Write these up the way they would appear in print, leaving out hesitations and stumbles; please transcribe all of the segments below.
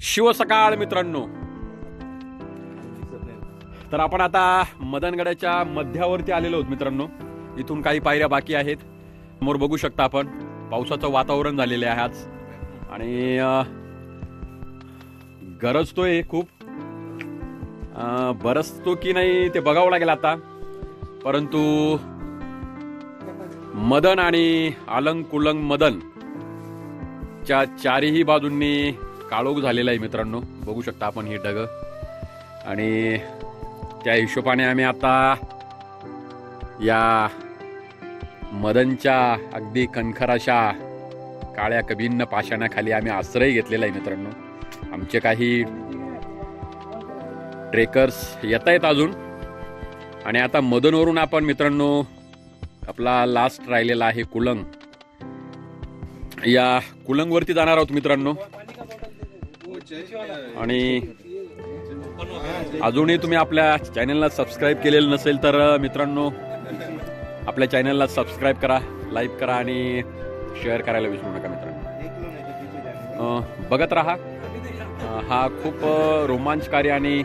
शिवसकाळ मित्रांनो, तर आपण आता मदनगडाच्या मध्यावरती आलेलो आहोत मित्रांनो. इथून काही पायऱ्या बाकी आहेत. समोर बघू शकता आपण पावसाचं वातावरण झालेले आहे आज आणि गरजतोय खूप. बरसतो की नाही ते बघावं लागेल आता. परंतु मदन आणि अलंग कुलंग मदन च्या चारही बाजूंनी काळोख झालेला आहे मित्रांनो. बघू शकता आपण ही ढग आणि त्या हिशोबाने आम्ही आता या मदनच्या अगदी कणखराशा काळ्या कभिन्न पाषाणाखाली आम्ही आश्रय घेतलेला आहे मित्रांनो. आमचे काही ट्रेकर्स येत आहेत अजून आणि आता मदनवरून आपण मित्रांनो आपला लास्ट राहिलेला आहे कुलंग. या कुलंगवरती जाणार आहोत मित्रांनो. आणि अजूनही तुम्ही आपल्या चॅनलला सबस्क्राईब केलेलं नसेल तर मित्रांनो आपल्या चॅनलला सबस्क्राईब करा, लाईक करा आणि शेअर करायला विसरू नका मित्रांनो. बघत राहा. हा खूप रोमांचकारी आणि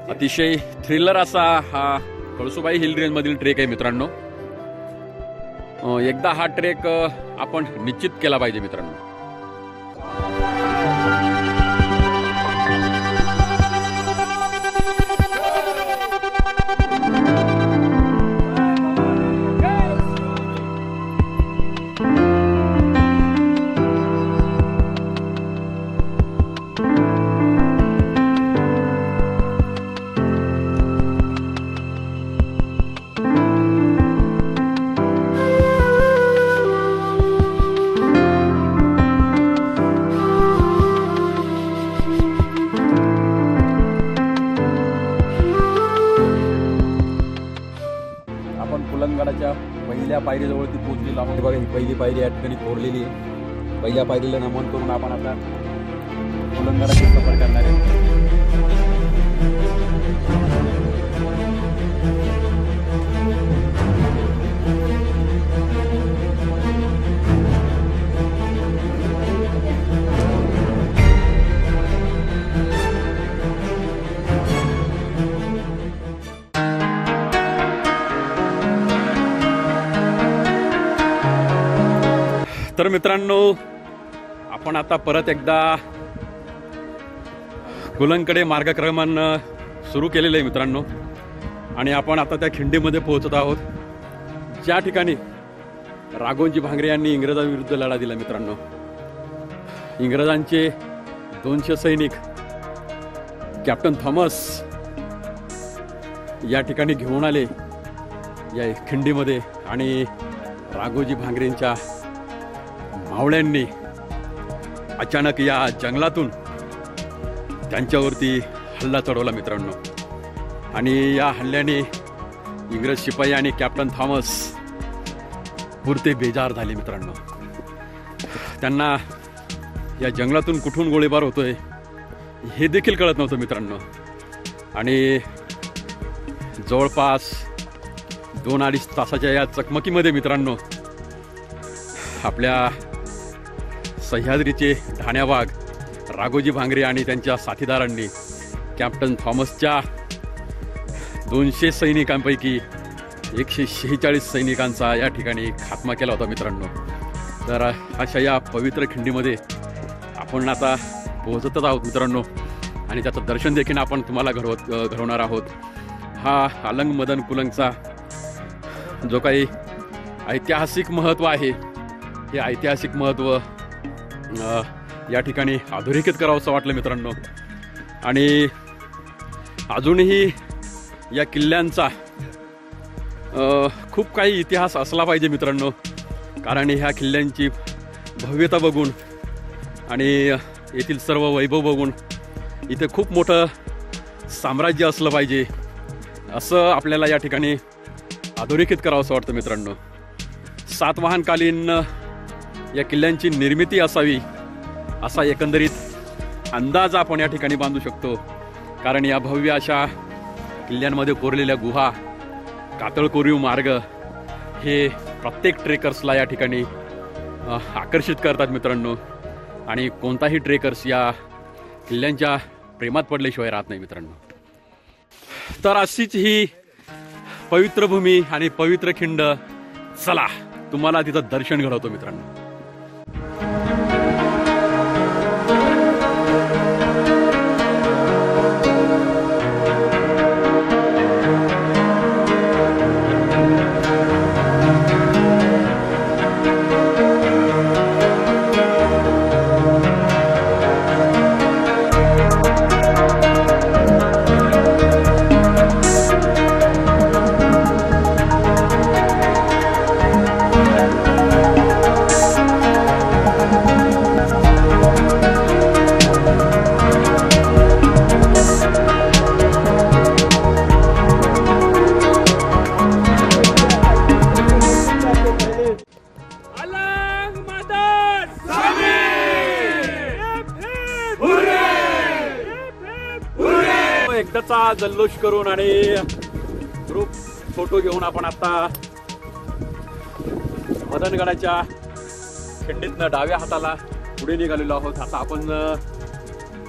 अतिशय थ्रिलर असा हा कळसुबाई हिल रेंज मधील ट्रेक आहे मित्रांनो. एकदा हा ट्रेक आपण निश्चित केला पाहिजे मित्रांनो. कुलंगडाच्या पहिल्या पायरीजवळती पोहोचलेलो आहोत. बघा ही पहिली पायरी या ठिकाणी कोरलेली आहे. पहिल्या पायरीला नमन करून आपण आता कुलंगडाची सफर करणार आहे. तर मित्रांनो आपण आता परत एकदा कुलंगकडे मार्गक्रमण सुरू केलेलं आहे मित्रांनो. आणि आपण आता त्या खिंडीमध्ये पोहोचत आहोत ज्या ठिकाणी राघोजी भांगरे यांनी इंग्रजांविरुद्ध लढा दिला मित्रांनो. इंग्रजांचे 200 सैनिक कॅप्टन थॉमस या ठिकाणी घेऊन आले या खिंडीमध्ये आणि राघोजी भांगरेंच्या मावळ्यांनी अचानक या जंगलातून त्यांच्यावरती हल्ला चढवला मित्रांनो. आणि या हल्ल्याने इंग्रज शिपाई आणि कॅप्टन थॉमस पुरते बेजार झाले मित्रांनो. त्यांना या जंगलातून कुठून गोळीबार होतोय हे देखील कळत नव्हतं मित्रांनो. आणि जवळपास 2-2.5 तासाच्या या चकमकीमध्ये मित्रांनो आपल्या सह्याद्रीचे ठाण्यावाघ राघोजी भांगरे आणि त्यांच्या साथीदारांनी कॅप्टन थॉमसच्या 200 सैनिकांपैकी 146 सैनिकांचा या ठिकाणी खात्मा केला होता मित्रांनो. तर अशा या पवित्र खिंडीमध्ये आपण आता पोहोचतच आहोत मित्रांनो आणि त्याचं दर्शन देखील आपण तुम्हाला घडवणार आहोत. हा अलंग मदन कुलंगचा जो काही ऐतिहासिक महत्त्व आहे हे ऐतिहासिक महत्त्व या ठिकाणी अधोरेखित करावं असं वाटलं मित्रांनो. आणि अजूनही या किल्ल्यांचा खूप काही इतिहास असला पाहिजे मित्रांनो. कारण ह्या किल्ल्यांची भव्यता बघून आणि येथील सर्व वैभव बघून इथे खूप मोठं साम्राज्य असलं पाहिजे असं आपल्याला या ठिकाणी अधोरेखित करावं असं वाटतं मित्रांनो. सातवाहनकालीन या किल्ल्यांची निर्मिती असावी असा एकंदरीत अंदाज आपण या ठिकाणी बांधू शकतो. कारण या भव्य अशा किल्ल्यांमध्ये कोरलेल्या गुहा, कातळकोरीव मार्ग हे प्रत्येक ट्रेकर्सला या ठिकाणी आकर्षित करतात मित्रांनो. आणि कोणताही ट्रेकर्स या किल्ल्यांच्या प्रेमात पडल्याशिवाय राहत नाही मित्रांनो. तर अशीच ही पवित्र भूमी आणि पवित्र खिंड, चला तुम्हाला तिथं दर्शन घडवतो मित्रांनो. एकदाचा जल्लोष करून आणि ग्रुप फोटो घेऊन आपण आता मदनगडाच्या खिंडीतनं डाव्या हाताला पुढे निघालेलो आहोत. आता आपण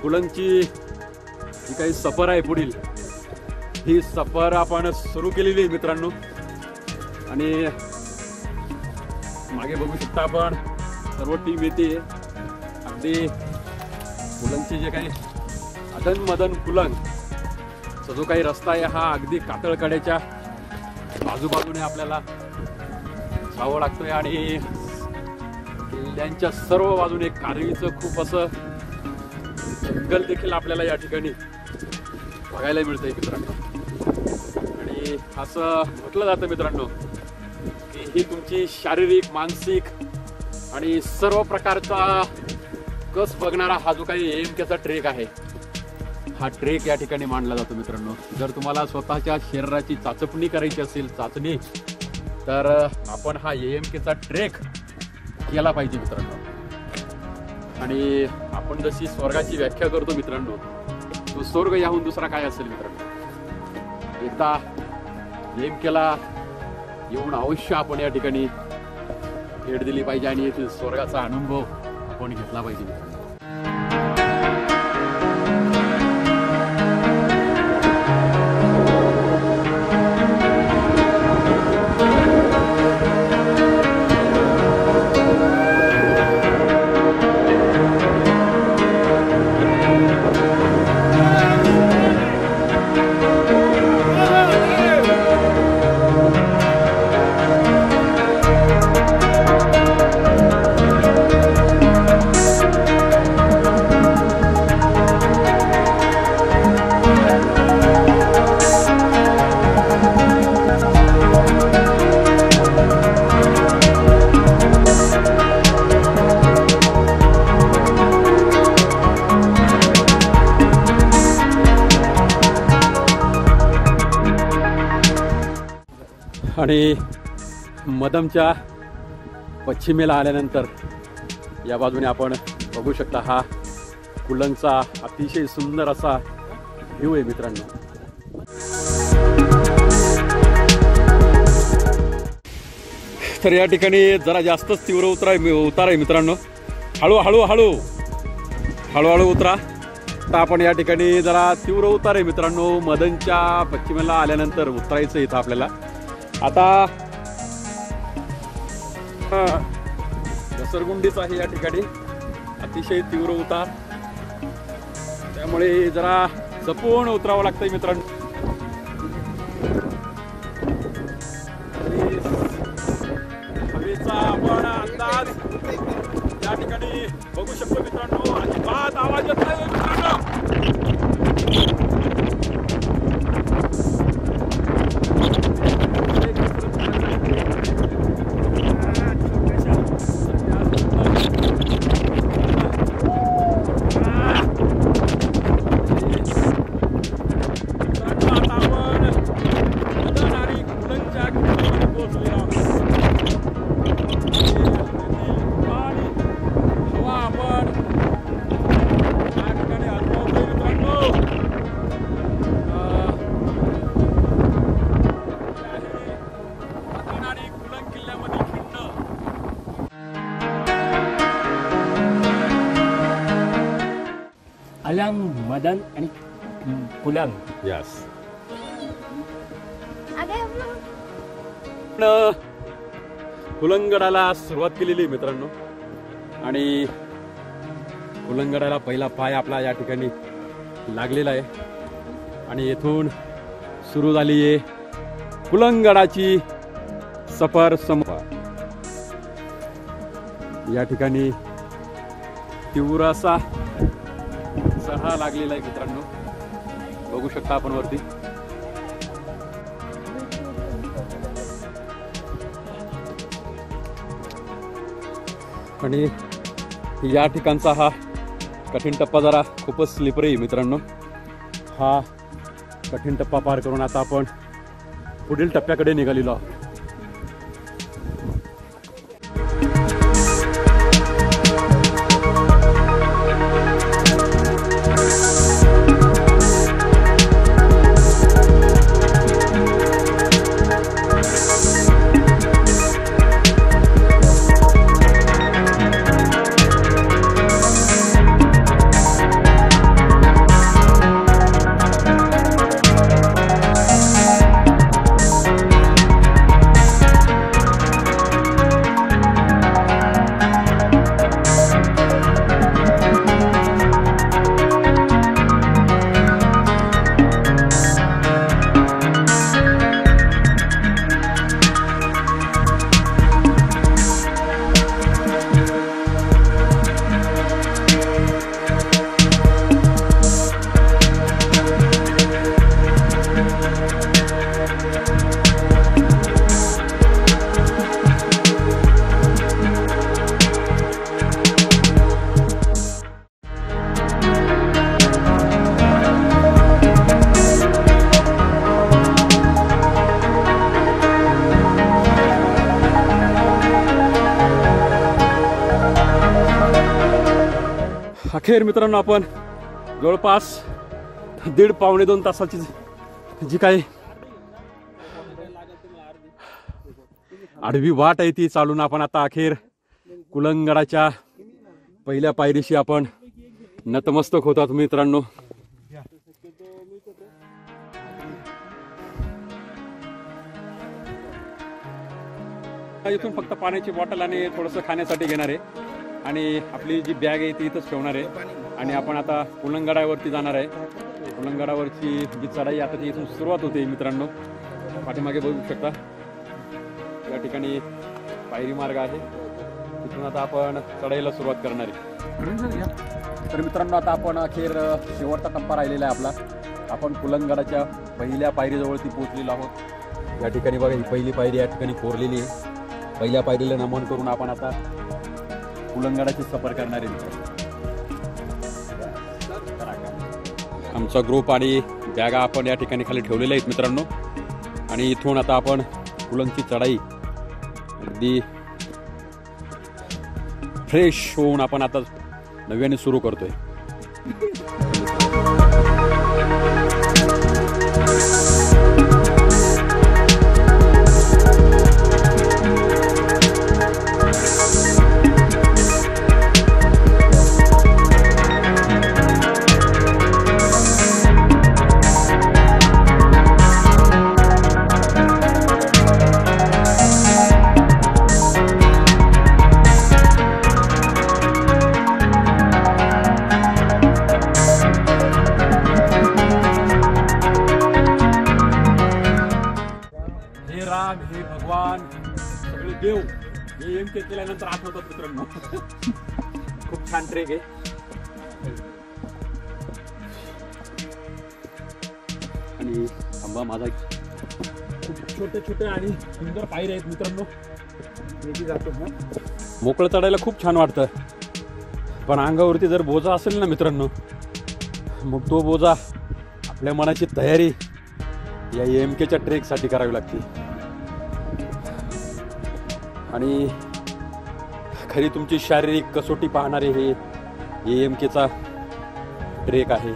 कुलंची जी काही सफर आहे पुढील, ही सफर आपण सुरू केलेली आहे मित्रांनो. आणि मागे बघू शकता आपण सर्व टीम येते. अगदी कुलंची जे काही अधन मदन कुलंग जो काही रस्ता आहे हा अगदी कातळकड्याच्या बाजूबाजूने आपल्याला जावं लागतोय आणि किल्ल्यांच्या सर्व बाजूने कारवीचं खूप असं जंगल देखील आपल्याला या ठिकाणी बघायला मिळतंय मित्रांनो. आणि असं म्हटलं जातं मित्रांनो की ही तुमची शारीरिक, मानसिक आणि सर्व प्रकारचा कस बघणारा हा जो काही AMKचा ट्रेक आहे, हा ट्रेक या ठिकाणी मानला जातो मित्रांनो. जर तुम्हाला स्वतःच्या शरीराची चाचपणी करायची असेल, चाचणी, तर आपण हा AMKचा ट्रेक केला पाहिजे मित्रांनो. आणि आपण जशी स्वर्गाची व्याख्या करतो मित्रांनो, तो स्वर्ग याहून दुसरा काय असेल मित्रांनो. एकदा AMKला येऊन अवश्य आपण या ठिकाणी भेट दिली पाहिजे आणि येथील स्वर्गाचा अनुभव आपण घेतला पाहिजे मित्रांनो. आणि मदमच्या पश्चिमेला आल्यानंतर या बाजूने आपण बघू शकता हा कुलंगचा अतिशय सुंदर असा व्ह्यू आहे मित्रांनो. तर या ठिकाणी जरा जास्तच तीव्र उतार आहे मित्रांनो. हळूहळू उतरा. तर आपण या ठिकाणी जरा तीव्र उतार आहे मित्रांनो. मदनच्या पश्चिमेला आल्यानंतर उतरायचं इथं आपल्याला. आता घसरगुंडीच आहे या ठिकाणी, अतिशय तीव्र उतार, त्यामुळे जरा जपून उतरावं लागतंय मित्रांनो. हवेचा आपण अंदाज या ठिकाणी बघू शकतो मित्रांनो. अजिबात आवाज येत नाही मित्रांनो. अलंग, मदन आणि कुलंग. यस. कुलंगडाला सुरुवात केलेली मित्रांनो आणि कुलंगडाला पहिला पाय आपला या ठिकाणी लागलेला आहे आणि येथून सुरू झाली आहे कुलंगडाची सफर या ठिकाणी तीव्र असा चढा लागलेला आहे मित्रांनो, बघू शकता आपण वरती. आणि या ठिकाणचा हा कठीण टप्पा जरा खूपच स्लिपरी आहे मित्रांनो. हा कठीण टप्पा पार करून आता आपण पुढील टप्प्याकडे निघालेलो आहोत. अखेर मित्रांनो आपण जवळपास 1.5-2 तासाची जी काही आडवी वाट आहे ती चालून आपण आता अखेर कुलंगडाच्या पहिल्या पायरीशी आपण नतमस्तक होतात मित्रांनो. इथून फक्त पाण्याची बॉटल आणि थोडंसं खाण्यासाठी घेणार आहे आणि आपली जी बॅग आहे ती इथंच ठेवणार आहे आणि आपण आता कुलंगडावरती जाणार आहे. कुलंगडावरची जी चढाई आता ती इथून सुरुवात होते मित्रांनो. पाठीमागे बघू शकता या ठिकाणी पायरी मार्ग आहे, तिथून आता आपण चढाईला सुरुवात करणार आहे. तर मित्रांनो आता आपण अखेर शेवटचा टप्पा राहिलेला आहे आपला. आपण कुलंगडाच्या पहिल्या पायरीजवळती पोहोचलेलो आहोत. या ठिकाणी बघा ही पहिली पायरी या ठिकाणी कोरलेली आहे. पहिल्या पायरीला नमन करून आपण आता कुलंगडाची सफर करणार आहे. आमचा ग्रुप आणि बॅगा आपण या ठिकाणी खाली ठेवलेल्या आहेत मित्रांनो आणि इथून आता आपण कुलंगची चढाई अगदी फ्रेश होऊन आपण आता नव्याने सुरू करतोय. हे भगवान सगळे देव हे एमके केल्यानंतर आठवतात मित्रांनो. खूप छान ट्रेक आहे. आणि थांबा माझा खूप छोटे छोटे आणि सुंदर पायऱ्या आहेत मित्रांनो. जातो मोकळं चढायला खूप छान वाटतं, पण अंगावरती जर बोजा असेल ना मित्रांनो मग तो बोजा आपल्या मनाची तयारी या एमकेच्या ट्रेकसाठी करावी लागते. आणि खरी तुमची शारीरिक कसोटी पाहणारे हे एमकेचा ट्रेक आहे.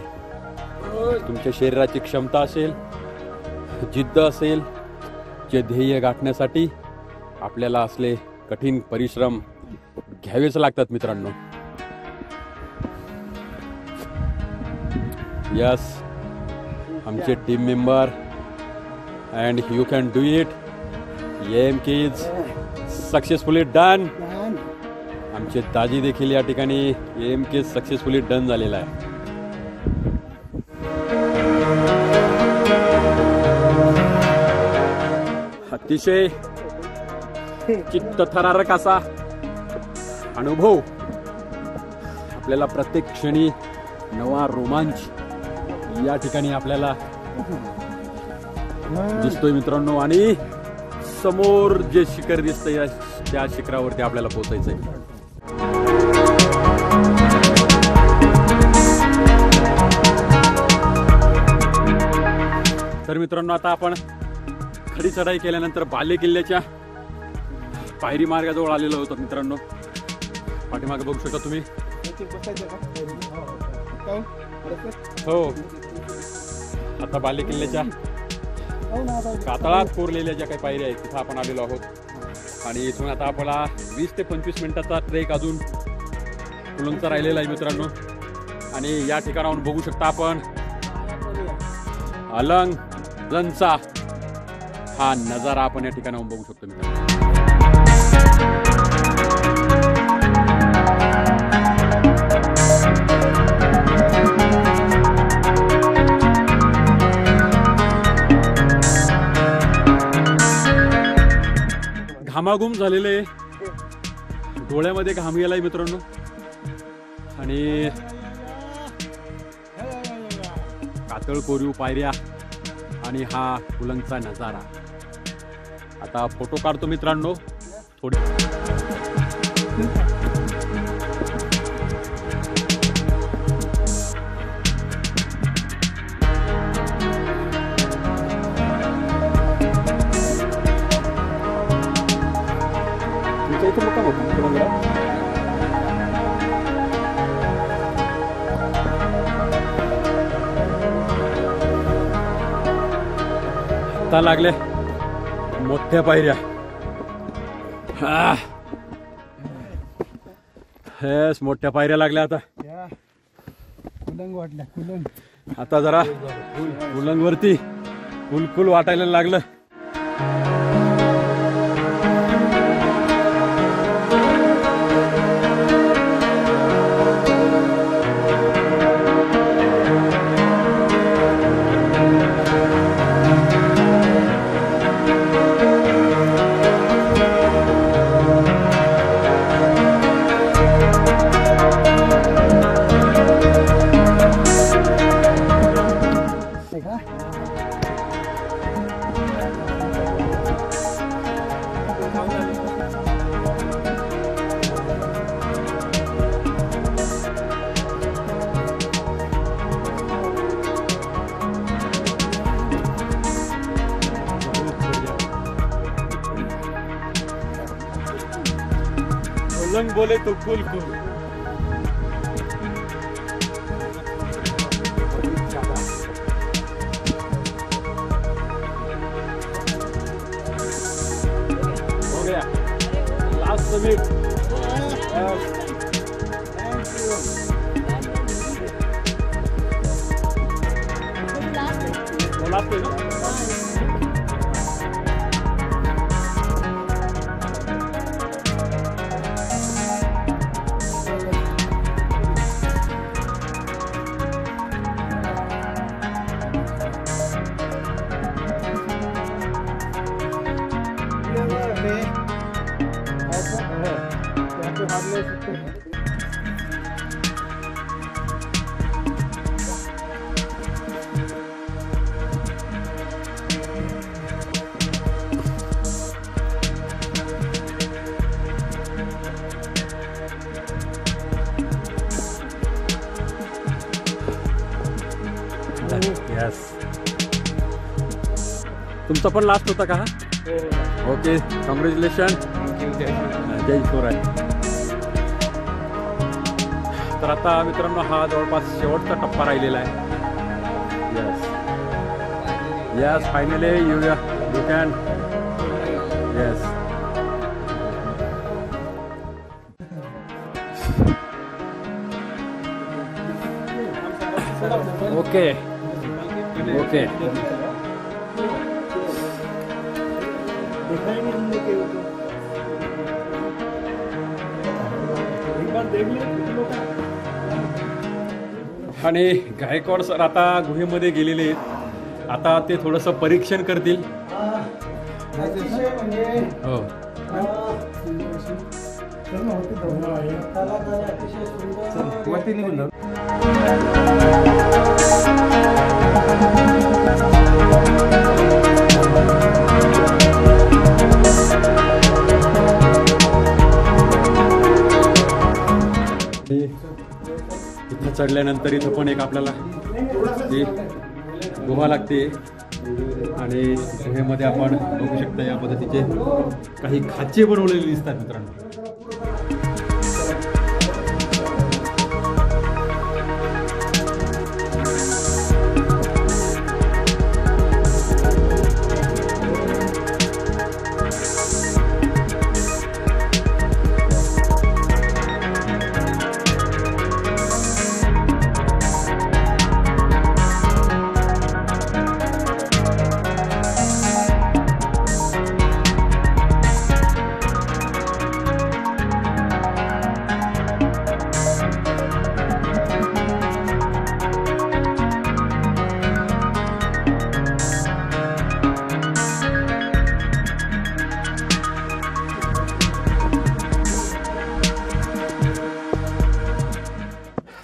तुमच्या शरीराची क्षमता असेल, जिद्द असेल, जे ध्येय गाठण्यासाठी आपल्याला असले कठीण परिश्रम घ्यावेच लागतात मित्रांनो. यस, आमचे team member and you can do it. AMK is successfully done. आमचे दाजी देखील या ठिकाणी AMK सक्सेसफुली डन झालेला आहे. अतिशय चित्तथरारक असा अनुभव. आपल्याला प्रत्येक क्षणी नवा रोमांच या ठिकाणी आपल्याला दिसतोय मित्रांनो. आणि समोर जे शिखर दिसतंय त्या शिखरावरती आपल्याला पोहोचायचंय. तर मित्रांनो, आता आपण खडी चढाई केल्यानंतर बाले किल्ल्याच्या पायरी मार्गाजवळ आलेलो होतो मित्रांनो. पाठीमागे बघू शकता तुम्ही. हो, आता बाले किल्ल्याच्या कातळात कोरलेल्या ज्या काही पायऱ्या आहेत तिथं आपण आलेलो आहोत. आणि इथून आता आपल्याला 20 ते 25 मिनिटाचा ट्रेक अजून कुलंगचा राहिलेला आहे मित्रांनो. आणि या ठिकाणाहून बघू शकता आपण अलंगचा हा नजारा आपण या ठिकाणाहून बघू शकतो मित्रांनो. घामाघूम झालेले, डोळ्यामध्ये घाम गेलाय मित्रांनो. आणि कातळ कोरीव पायऱ्या आणि हा कुलंगचा नजारा. आता फोटो काढतो मित्रांनो थोडी. तुमच्या इथे मुक्काम होतो कुलंगला? आता लागले मोठ्या पायऱ्या. हेस, मोठ्या पायऱ्या लागल्या आता. कुलंग वाटल्या, कुलंग. आता जरा कुलंग वरती कुलकुल वाटायला लागलं. कुलंग बोले तो कुलकुल. हो गया, लास्ट समिट. यस, तुमचा पण लास्ट होता का हा? Okay, congratulation. जय शिवराय. तर आता मित्रांनो, हा जवळपास शेवटचा टप्पा राहिलेला आहे. Yes yes, finally you can. Yes, okay okay आणि गायकवाड सर आता गुहेमध्ये गेलेले आहेत. आता ते थोडंसं परीक्षण करतील. हो वरती निघून जाऊ. इथं चढल्यानंतर इथं पण एक आपल्याला ती गुहा लागते आणि गुहेमध्ये आपण बघू शकता या पद्धतीचे काही खाचे बनवलेले दिसतात मित्रांनो.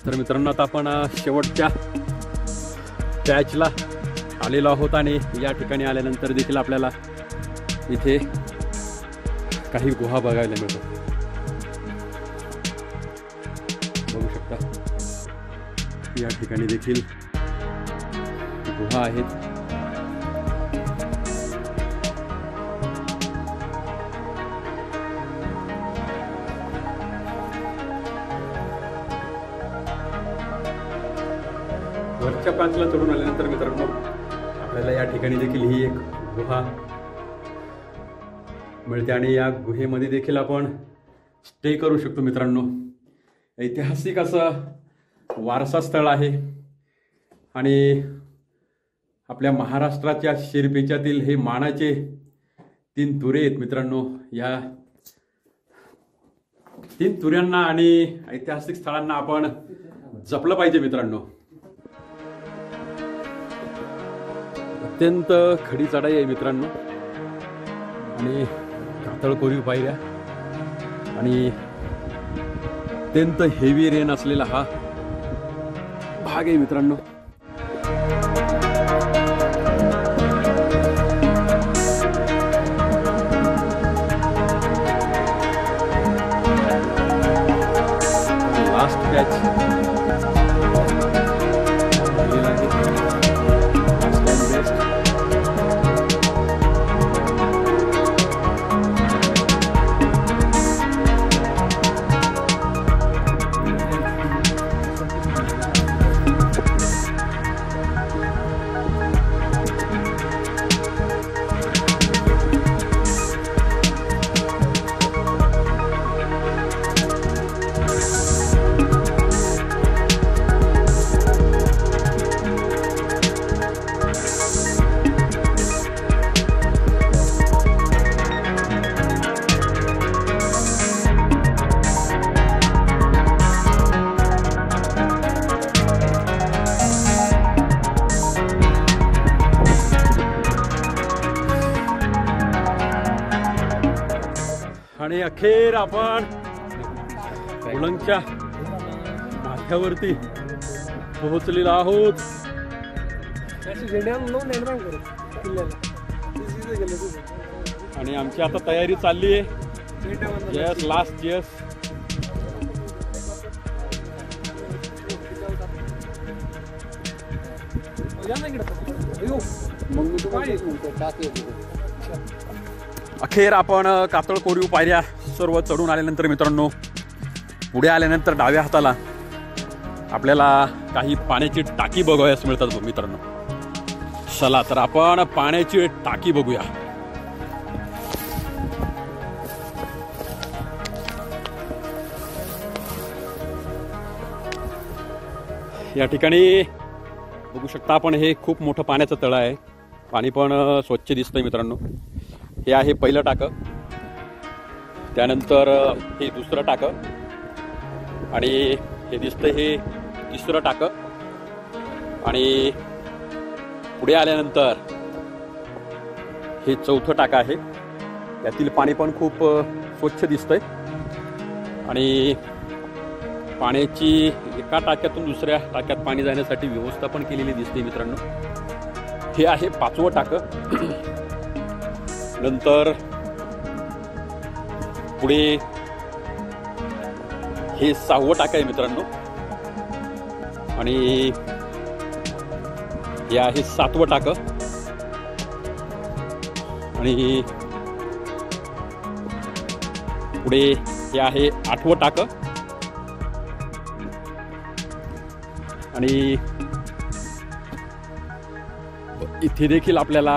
तर मित्रांनो आता आपण शेवटच्या पॅचला आलेलो आहोत आणि या ठिकाणी आल्यानंतर देखील आपल्याला इथे काही गुहा बघायला मिळतात. बघू शकता या ठिकाणी देखील गुहा आहेत. वरच्या पाचला चढून आल्यानंतर मित्रांनो आपल्याला या ठिकाणी देखील ही एक गुहा मिळते आणि या गुहेमध्ये देखील आपण स्टे करू शकतो मित्रांनो. ऐतिहासिक असं वारसा स्थळ आहे आणि आपल्या महाराष्ट्राच्या शिरपेचातील हे मानाचे 3 तुरे आहेत मित्रांनो. या 3 तुऱ्यांना आणि ऐतिहासिक स्थळांना आपण जपलं पाहिजे मित्रांनो. अत्यंत खडी चढाई आहे मित्रांनो आणि कातळ कोरीव पायऱ्या आणि अत्यंत हेवी रेन असलेला हा भाग आहे मित्रांनो. लास्ट पॅच आणि अखेर आपण उलंगच्या माथ्यावरती पोहोचलेलो आहोत. आणि आमची आता तयारी चालली आहे. Yes last yes. अखेर आपण कातळ कोरीव पायऱ्या सर्व चढून आल्यानंतर मित्रांनो पुढे आल्यानंतर डाव्या हाताला आपल्याला काही पाण्याची टाकी बघायला मिळतात मित्रांनो. चला तर आपण पाण्याची टाकी बघूया. या ठिकाणी बघू शकता आपण, हे खूप मोठं पाण्याचं तळं आहे. पाणी पण स्वच्छ दिसतंय मित्रांनो. हे आहे पहिलं टाकं, त्यानंतर हे दुसरं टाकं, आणि हे दिसतंय हे तिसरं टाकं, आणि पुढे आल्यानंतर हे चौथं टाकं आहे. यातील पाणी पण खूप स्वच्छ दिसतंय, आणि पाण्याची एका टाक्यातून दुसऱ्या टाक्यात पाणी जाण्यासाठी व्यवस्था पण केलेली दिसते मित्रांनो. हे आहे 5वं टाकं. नंतर पुढे हे 6वं टाकं आहे मित्रांनो, आणि हे आहे 7वं टाकं, आणि पुढे हे आहे 8वं टाकं, आणि इथे देखील आपल्याला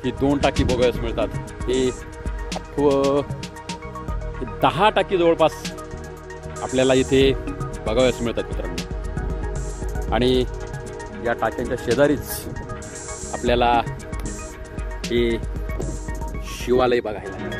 ही 2 टाकी बघायला मिळतात. हे 10 टाकी जवळपास आपल्याला इथे बघायला मिळतात मित्रांनो. आणि या टाक्यांच्या शेजारीच आपल्याला हे शिवालय बघायला मिळतं.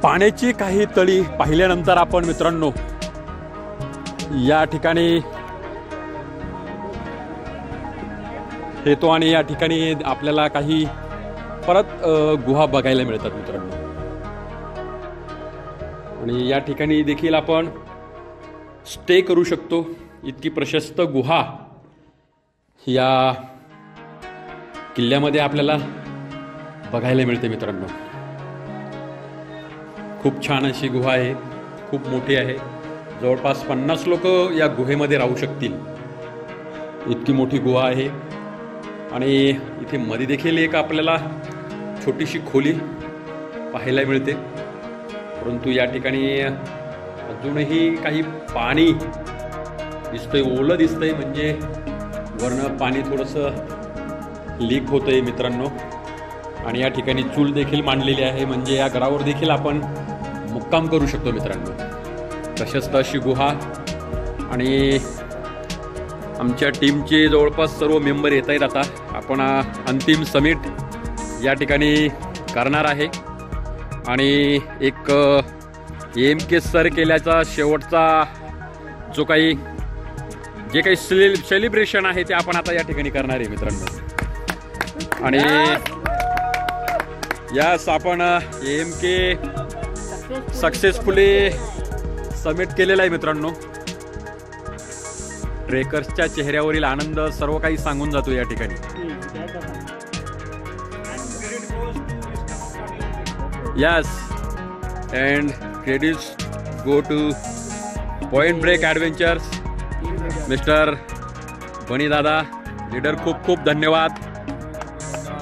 पाण्याची काही तळी पाहिल्यानंतर आपण मित्रांनो या ठिकाणी येतो, आणि या ठिकाणी आपल्याला काही परत गुहा बघायला मिळतात मित्रांनो. आणि या ठिकाणी देखील आपण स्टे करू शकतो. इतकी प्रशस्त गुहा या किल्ल्यामध्ये आपल्याला बघायला मिळते मित्रांनो. खूप छान अशी गुहा आहे, खूप मोठी आहे. जवळपास 50 लोक या गुहेमध्ये राहू शकतील, इतकी मोठी गुहा आहे. आणि इथे मध्ये देखील एक आपल्याला छोटीशी खोली पाहायला मिळते, परंतु या ठिकाणी अजूनही काही पाणी दिसतंय, ओलं दिसतंय, म्हणजे वरनं पाणी थोडंसं लीक होतंय मित्रांनो. आणि या ठिकाणी चूल देखील मांडलेली आहे, म्हणजे या गडावर देखील आपण मुक्काम करू शकतो मित्रांनो. प्रशस्त अशी गुहा, आणि आमच्या टीमचे जवळपास सर्व मेंबर येत आहेत. आता आपण अंतिम समिट या ठिकाणी करणार आहे, आणि एक AMK सर केल्याचा शेवटचा जो काही जे काही सेलिब्रेशन आहे ते आपण आता या ठिकाणी करणार आहे मित्रांनो. आणि यास आपण AMK सक्सेसफुली सबमिट केलेला आहे मित्रांनो. ट्रेकर्सच्या चेहऱ्यावरील आनंद सर्व काही सांगून जातो या ठिकाणी. Yes, and credits go to point break adventures, mister Bunny दादा, लीडर. खूप खूप धन्यवाद.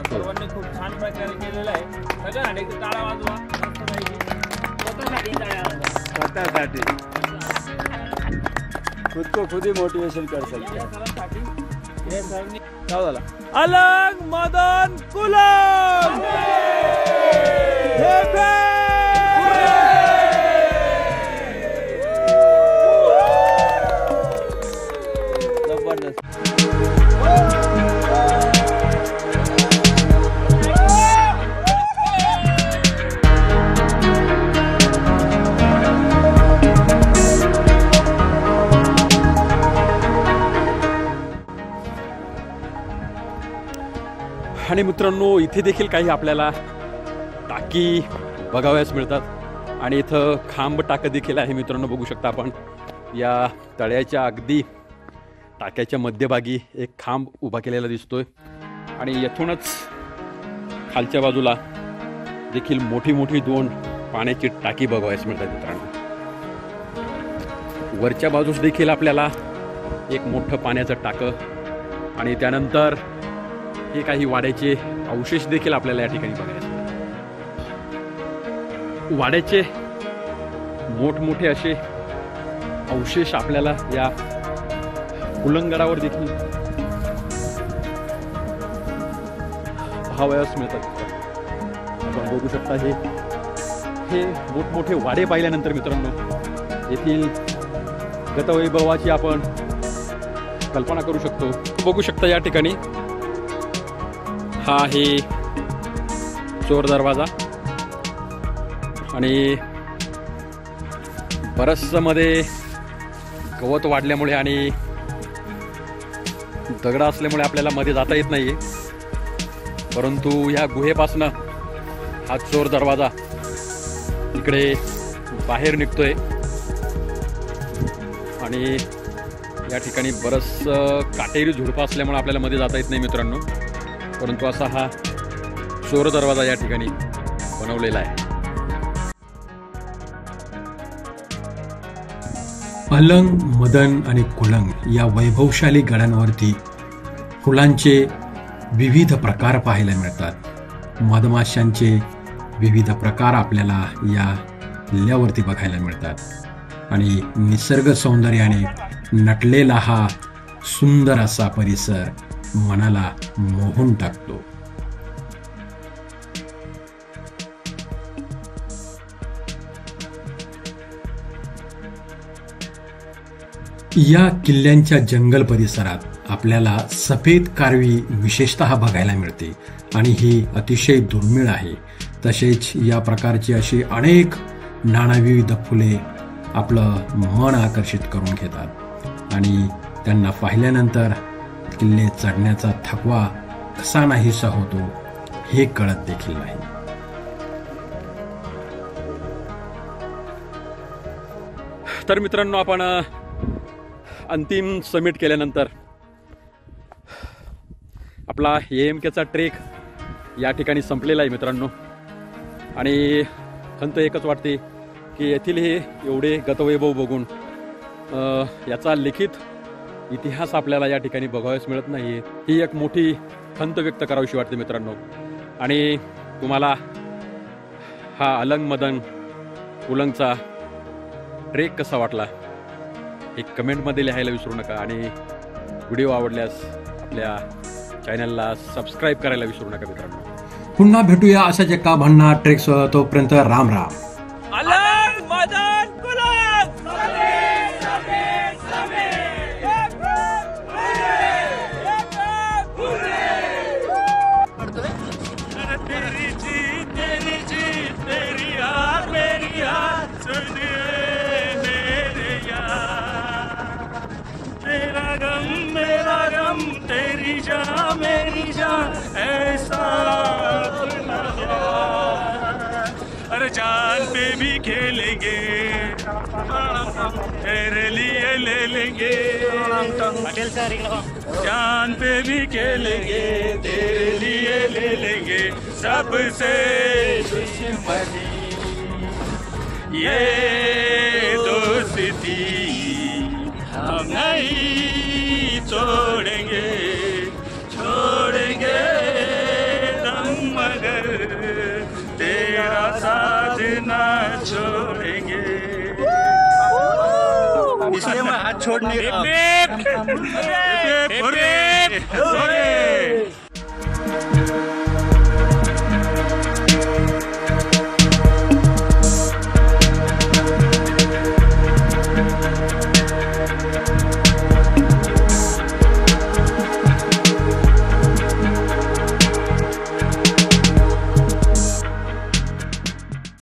सर्वांनी खूप छान प्रकारे केलेलं आहे. सगळ्यांनी टाळा वाजवा, स्वतःसाठी खुद को खुद ही मोटिवेशन कर सकते हैं. अलग मदन कुलम जबरदस्त. आणि मित्रांनो इथे देखील काही आपल्याला टाकी बघाव्यास मिळतात. आणि इथं खांब टाकं देखील आहे मित्रांनो, बघू शकता आपण. या तळ्याच्या अगदी टाक्याच्या मध्यभागी एक खांब उभा केलेला दिसतोय आणि येथूनच खालच्या बाजूला देखील मोठी मोठी 2 पाण्याची टाकी बघायला मिळतात मित्रांनो. वरच्या बाजूस देखील आपल्याला एक मोठं पाण्याचं टाकं आणि त्यानंतर हे काही वाड्याचे अवशेष देखील आपल्याला या ठिकाणी बघायला मिळतात. वाड्याचे मोठमोठे असे अवशेष आपल्याला या कुलंगडावर देखील पाहावयास मिळतात. आपण बघू शकता हे मोठमोठे वाडे पाहिल्यानंतर मित्रांनो येथील गतवैभवाची आपण कल्पना करू शकतो. बघू शकता या ठिकाणी हा आहे चोर दरवाजा आणि बरचसं मध्ये गवत वाढल्यामुळे आणि दगड असल्यामुळे आपल्याला मध्ये जाता येत नाहीये, परंतु ह्या गुहेपासनं हा चोर दरवाजा इकडे बाहेर निघतोय आणि या ठिकाणी बरंच काटेरी झुडपं असल्यामुळे आपल्याला मध्ये जाता येत नाही मित्रांनो, परंतु असा हा चोर दरवाजा या ठिकाणी बनवलेला आहे. अलंग, मदन आणि कुलंग या वैभवशाली गडांवरती फुलांचे विविध प्रकार पाहायला मिळतात. मधमाशांचे विविध प्रकार आपल्याला या किल्ल्यावरती बघायला मिळतात आणि निसर्ग सौंदर्याने नटलेला हा सुंदर असा परिसर मनाला मोहून टाकतो. या किल्ल्यांच्या जंगल परिसरात आपल्याला सफेद कारवी विशेषतः बघायला मिळते आणि ही अतिशय दुर्मिळ आहे. तसेच या प्रकारची अशी अनेक नानाविविध फुले आपलं मन आकर्षित करून घेतात आणि त्यांना पाहिल्यानंतर किल्ले चढण्याचा थकवा कसा नाहीसा होतो हे कळत देखील नाही. तर मित्रांनो आपण अंतिम समिट केल्यानंतर आपला AMKचा ट्रेक या ठिकाणी संपलेला आहे मित्रांनो आणि खंत एकच वाटते की येथील हे एवढे गतवैभव बघून याचा लिखित इतिहास आपल्याला या ठिकाणी बघावयास मिळत नाही. ही एक मोठी खंत व्यक्त करावीशी वाटते मित्रांनो. आणि तुम्हाला हा अलंग मदन कुलंगचा ट्रेक कसा वाटला एक कमेंटमध्ये लिहायला विसरू नका आणि व्हिडिओ आवडल्यास आपल्या चॅनलला सबस्क्राईब करायला विसरू नका मित्रांनो. पुन्हा भेटूया अशाच एका भन्नाट ट्रेकसह. तोपर्यंत राम राम. अलंग, मदन, कुलंग. तेरी जीत तेरी हार मेरी हार सुनिए मेरे यार. तेरा गम तेरी जान मेरी जान ऐसा अपना प्यार. अरे जान पे भी खेलेंगे तेरे लिए ले लेंगे. जान पे भी खेलेंगे तेरे लिए ले लेंगे. सबसे दुश्मनी ये दोस्ती हम नहीं छोड़ेंगे दम मगर तेरा साथ ना छोड़ेंगे. इसलिए मैं हाथ छोड़ने